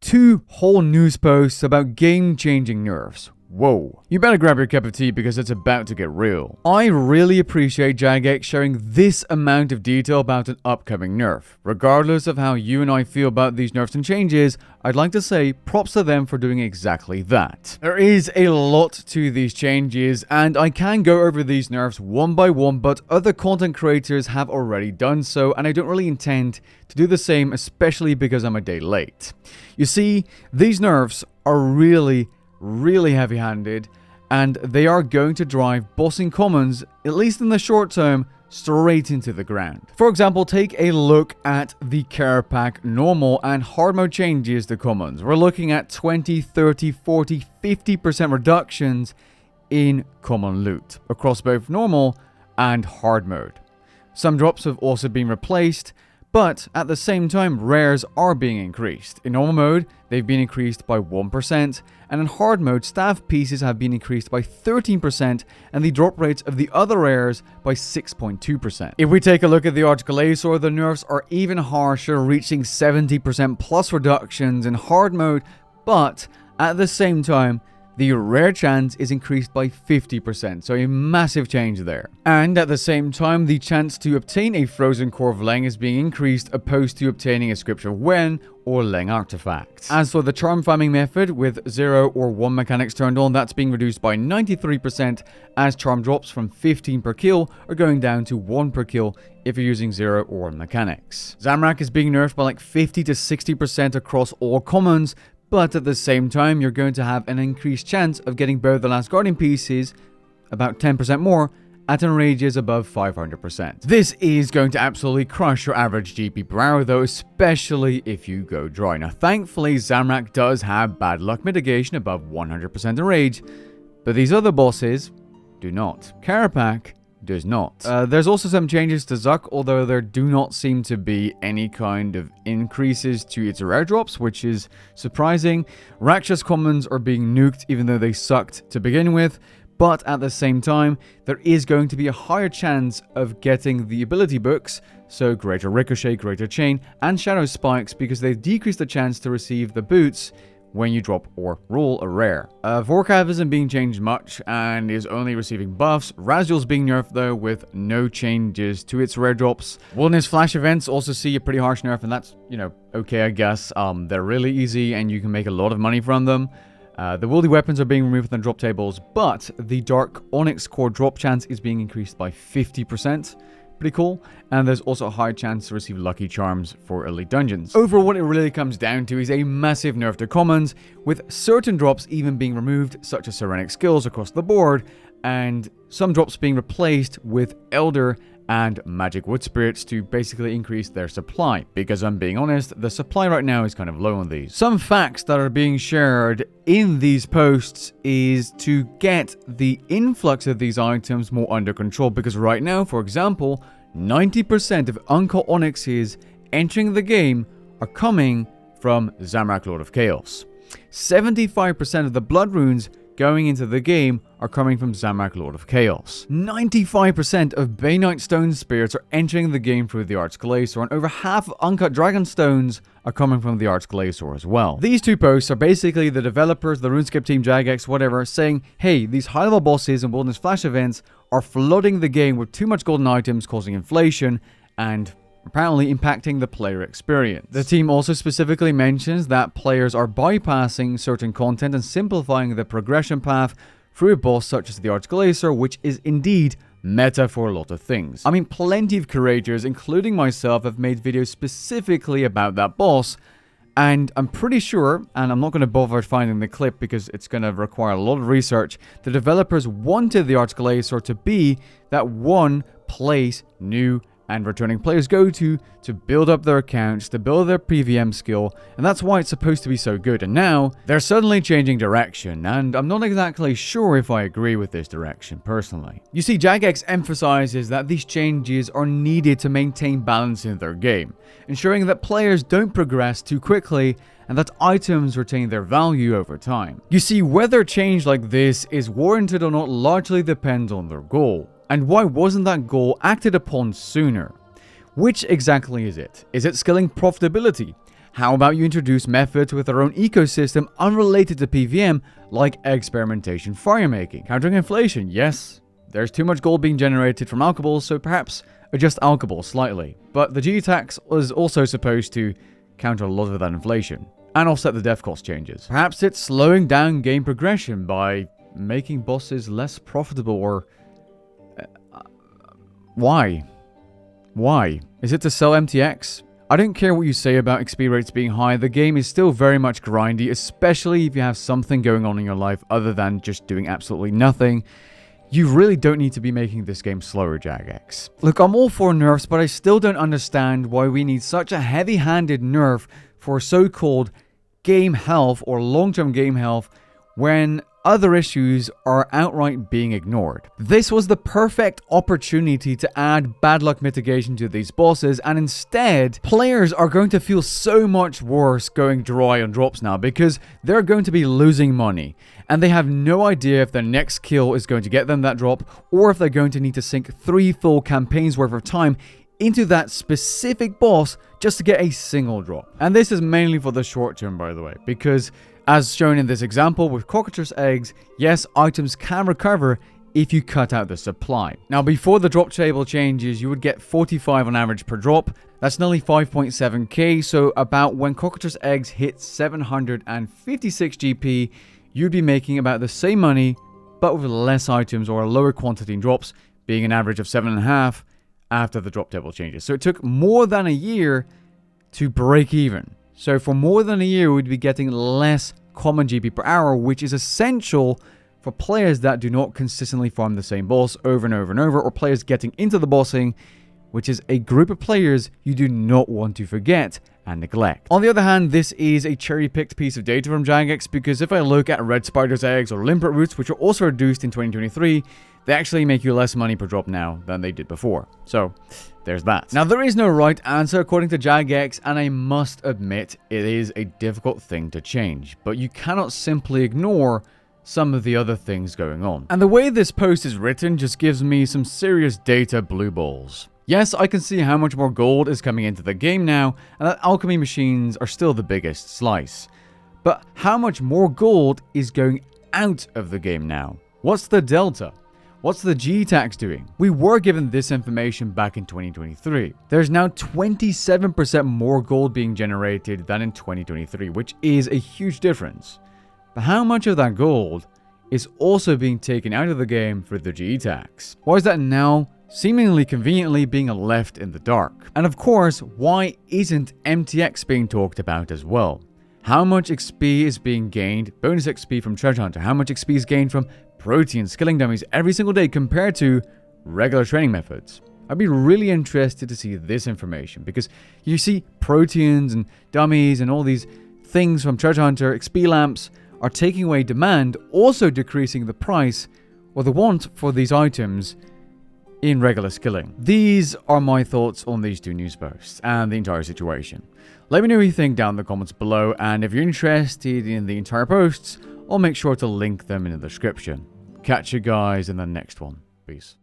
2 whole news posts about game-changing nerfs. Whoa. You better grab your cup of tea because it's about to get real. I really appreciate jagex sharing this amount of detail about an upcoming nerf. Regardless of how you and I feel about these nerfs and changes, I'd like to say props to them for doing exactly that. There is a lot to these changes, and I can go over these nerfs one by one, but other content creators have already done so, and I don't really intend to do the same, especially because I'm a day late. You see, these nerfs are really heavy-handed, and they are going to drive bossing commons, at least in the short term, straight into the ground. For example, take a look at the care pack normal and hard mode changes to commons. We're looking at 20, 30, 40, 50% reductions in common loot across both normal and hard mode. Some drops have also been replaced, but at the same time, rares are being increased. In normal mode, they've been increased by 1%, and in hard mode, staff pieces have been increased by 13%, and the drop rates of the other rares by 6.2%. If we take a look at the alchables, the nerfs are even harsher, reaching 70% plus reductions in hard mode, but at the same time, the rare chance is increased by 50%, so a massive change there. And at the same time, the chance to obtain a frozen core of Leng is being increased, opposed to obtaining a scripture of Wen or Leng artifacts. As for the charm farming method, with 0 or 1 mechanics turned on, that's being reduced by 93%, as charm drops from 15 per kill are going down to 1 per kill if you're using 0 or 1 mechanics. Zamorak is being nerfed by like 50 to 60% across all commons, but at the same time, you're going to have an increased chance of getting both the Last Guardian pieces, about 10% more, at enrages above 500%. This is going to absolutely crush your average GP per hour though, especially if you go dry. Now thankfully, Zamorak does have bad luck mitigation above 100% enrage, but these other bosses do not. Carapac does not. There's also some changes to Zuck, although there do not seem to be any kind of increases to its rare drops, which is surprising. Rakshas commons are being nuked even though they sucked to begin with, but at the same time, there is going to be a higher chance of getting the ability books, so Greater Ricochet, Greater Chain, and Shadow Spikes, because they've decreased the chance to receive the boots when you drop or roll a rare. Vorkav isn't being changed much and is only receiving buffs. Raziel's being nerfed though, with no changes to its rare drops. Wilderness Flash events also see a pretty harsh nerf, and that's, you know, okay I guess. They're really easy and you can make a lot of money from them. The wieldy weapons are being removed from the drop tables, but the Dark Onyx core drop chance is being increased by 50%. Pretty cool. And there's also a high chance to receive lucky charms for elite dungeons. Overall, what it really comes down to is a massive nerf to commons, with certain drops even being removed, such as Serenic skills across the board, and some drops being replaced with Elder and Magic Wood Spirits to basically increase their supply, because I'm being honest, the supply right now is kind of low on these. Some facts that are being shared in these posts is to get the influx of these items more under control, because right now, for example, 90% of Uncle Onyxes entering the game are coming from Zamorak Lord of Chaos. 75% of the blood runes going into the game are coming from Zamorak Lord of Chaos. 95% of Bay Knight Stone Spirits are entering the game through the Arch Glacier, and over half of Uncut Dragon Stones are coming from the Arch Glacier as well. These two posts are basically the developers, the Runescape team, jagex, whatever, saying, hey, these high-level bosses and Wilderness Flash events are flooding the game with too much golden items, causing inflation, and apparently impacting the player experience. The team also specifically mentions that players are bypassing certain content and simplifying the progression path through a boss such as the Arch Glacier, which is indeed meta for a lot of things. I mean, plenty of creators, including myself, have made videos specifically about that boss, and I'm pretty sure, and I'm not going to bother finding the clip because it's going to require a lot of research, the developers wanted the Arch Glacier to be that one place new and returning players go to build up their accounts, to build their PvM skill, and that's why it's supposed to be so good. And now, they're suddenly changing direction, and I'm not exactly sure if I agree with this direction, personally. You see, jagex emphasizes that these changes are needed to maintain balance in their game, ensuring that players don't progress too quickly, and that items retain their value over time. You see, whether change like this is warranted or not largely depends on their goal. And why wasn't that goal acted upon sooner? Which exactly is it? Is it scaling profitability? How about you introduce methods with their own ecosystem unrelated to PVM, like experimentation fire making? Countering inflation, yes. There's too much gold being generated from alchables, so perhaps adjust alchables slightly. But the G tax was also supposed to counter a lot of that inflation and offset the death cost changes. Perhaps it's slowing down game progression by making bosses less profitable, or why? Why? Is it to sell MTX? I don't care what you say about XP rates being high, the game is still very much grindy, especially if you have something going on in your life other than just doing absolutely nothing. You really don't need to be making this game slower, jagex. Look, I'm all for nerfs, but I still don't understand why we need such a heavy-handed nerf for so-called game health or long-term game health when other issues are outright being ignored. This was the perfect opportunity to add bad luck mitigation to these bosses, and instead, players are going to feel so much worse going dry on drops now because they're going to be losing money, and they have no idea if their next kill is going to get them that drop, or if they're going to need to sink 3 full campaigns worth of time into that specific boss just to get a single drop. And this is mainly for the short term, by the way, because as shown in this example with cockatrice eggs, yes, items can recover if you cut out the supply. Now, before the drop table changes, you would get 45 on average per drop. That's nearly 5.7k, so about when cockatrice eggs hit 756 GP, you'd be making about the same money, but with less items or a lower quantity in drops, being an average of 7.5 after the drop table changes. So it took more than a year to break even. So for more than a year, we'd be getting less common GP per hour, which is essential for players that do not consistently farm the same boss over and over and over, or players getting into the bossing, which is a group of players you do not want to forget and neglect. On the other hand, this is a cherry-picked piece of data from jagex, because if I look at red spider's eggs or limpet roots, which are also reduced in 2023, they actually make you less money per drop now than they did before. So there's that. Now, there is no right answer according to jagex, and I must admit it is a difficult thing to change, but you cannot simply ignore some of the other things going on. And the way this post is written just gives me some serious data blue balls. Yes, I can see how much more gold is coming into the game now, and that alchemy machines are still the biggest slice. But how much more gold is going out of the game now? What's the delta? What's the G tax doing? We were given this information back in 2023. There's now 27% more gold being generated than in 2023, which is a huge difference. But how much of that gold is also being taken out of the game for the G tax? Why is that now seemingly conveniently being left in the dark? And of course, why isn't MTX being talked about as well? How much XP is being gained, bonus XP from Treasure Hunter? How much XP is gained from protein skilling dummies every single day compared to regular training methods? I'd be really interested to see this information, because you see proteins and dummies and all these things from Treasure Hunter, XP lamps are taking away demand, also decreasing the price or the want for these items in regular skilling. These are my thoughts on these two news posts and the entire situation. Let me know what you think down in the comments below, and if you're interested in the entire posts, I'll make sure to link them in the description. Catch you guys in the next one. Peace.